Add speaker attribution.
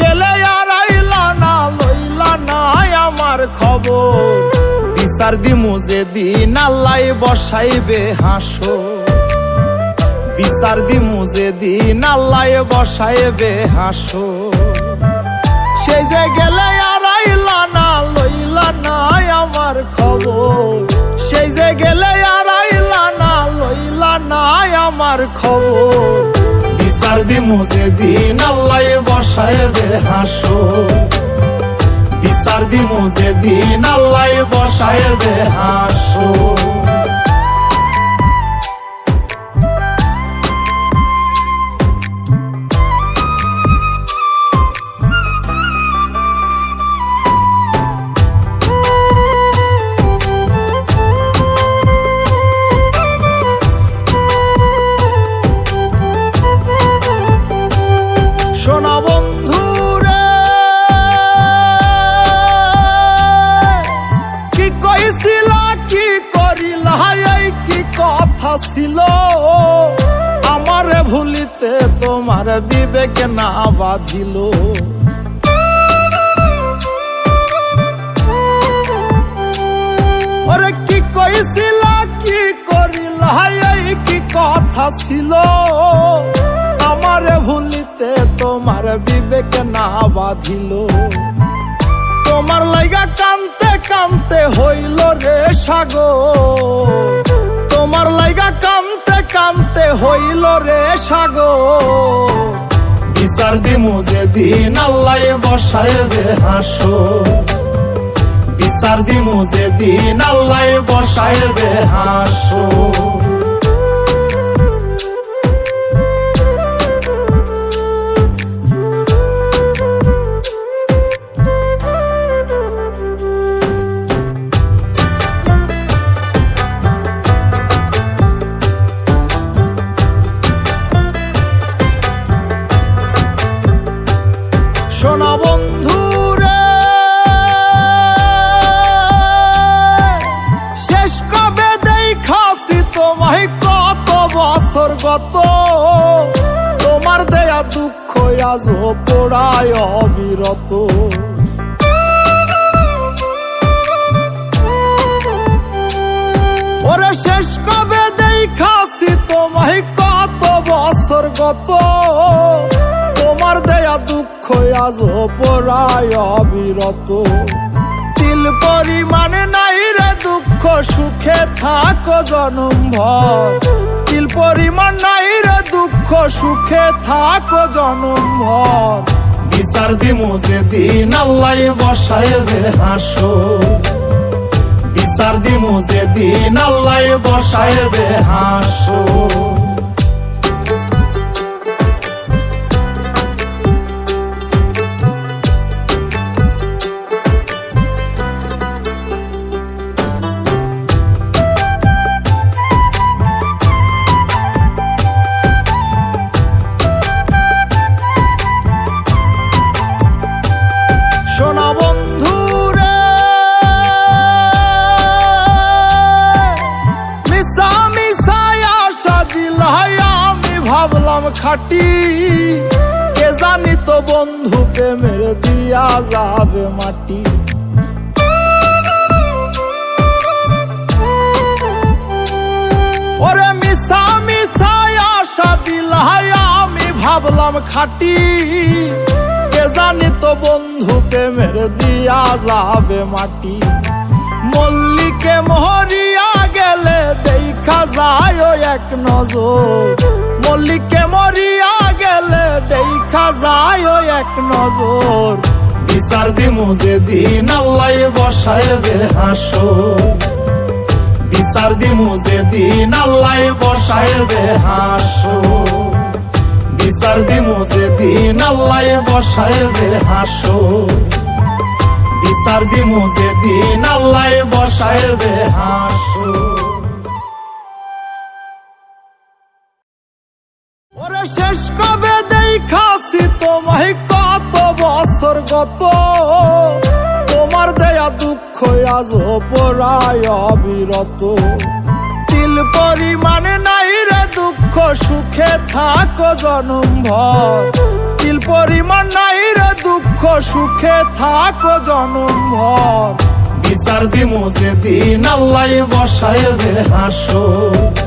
Speaker 1: গেলে আর আইলা না, লইলা না আমার খবর। বিচার দিমু যেদিন আল্লাহ বসাইবে হাসর, বিচার দিমু যেদিন আল্লাহ বসাইবে হাসর। সেই যে গেলে আর আইলা না, লইলা না আমার খবর। সেই যে গেলে আর আইলা না, লইলা না আমার খবর। বিচার দিমু যেদিন আল্লাহ বসাইবে হাসর, বিচার দিমু যেদিন আল্লাহ বসাইবে হাসর। শোনা বন্ধু রে, কি কইছিলা কি করিলা, এই কি কথা ছিল। আমারে ভুলিতে তোমার বিবেক না বাঁধিল। ওরে কি কইছিলা কি করিলা, এই কি কথা ছিল। আমারে ভুলিতে তোমার বিবেক না বাঁধিল। তোমার লাইগা কানতে কানতে হইল রে সাগর, তোমার লাইগা কানতে কানতে হইল রে সাগর। বিচার দিমু যেদিন আল্লাহ বসাইবে হাসর, বিচার দিমু যেদিন আল্লাহ বসাইবে হাসর। শোনা বন্ধু রে, শেষ কবে দেখাছি তোমায় কত বছর গত। তোমার দেয়া দুঃখ আজ পোড়ায় অবিরত। ওরে শেষ কবে দেখাছি তোমায় কত বছর গত। তোমার দেয়া দুঃখ আজ পোড়ায় অবিরত। তিল পরিমাণে নাই রে দুঃখ, সুখে থাকো জনম ভর। তিল পরিমাণ নাই রে দুঃখ, সুখে থাকো জনম ভর। বিচার দিমু যেদিন আল্লাহ বসাইবে হাসর, বিচার দিমু যেদিন আল্লাহ বসাইবে হাসর। শোনা বন্ধু রে, মিশা মিশাই আশা দিলাই আমি ভাবলাম খাটি। কে জানি তো বন্ধু প্রেমের দিয়া যাবে মাটি। ওরে মিশা মিশাই আশা দিলাই আমি ভাবলাম খাটি। কে জানি তো বন্ধু প্রেমের দিয়া যাবে মাটি। মল্লিকে মরিয়া গেলে দেখা যায় এক নজর, মল্লিকে মরিয়া গেলে দেখা যায় এক নজর। বিচার দিমু যেদিন আল্লাহ বসাইবে হাসর, বিচার দিমু যেদিন আল্লাহ বসাইবে হাসর। বিচার দিমু যেদিন আল্লাহ বসাইবে হাসর, বিচার দিমু যেদিন আল্লাহ বসাইবে হাসর। ওরে শেষ কবে দেখাছি তোমায় কত বছর গত। তোমার দেয়া দুঃখ আজ পোড়ায় অবিরত। তিল পরিমাণে নাই রে দুঃখ, সুখে থাকো জনম ভর। তিল পরিমাণ নাই রে রাখো সুখে থাকো জনম ভর, বিচার দিমু যেদিন আল্লাহ বসাইবে হাসর।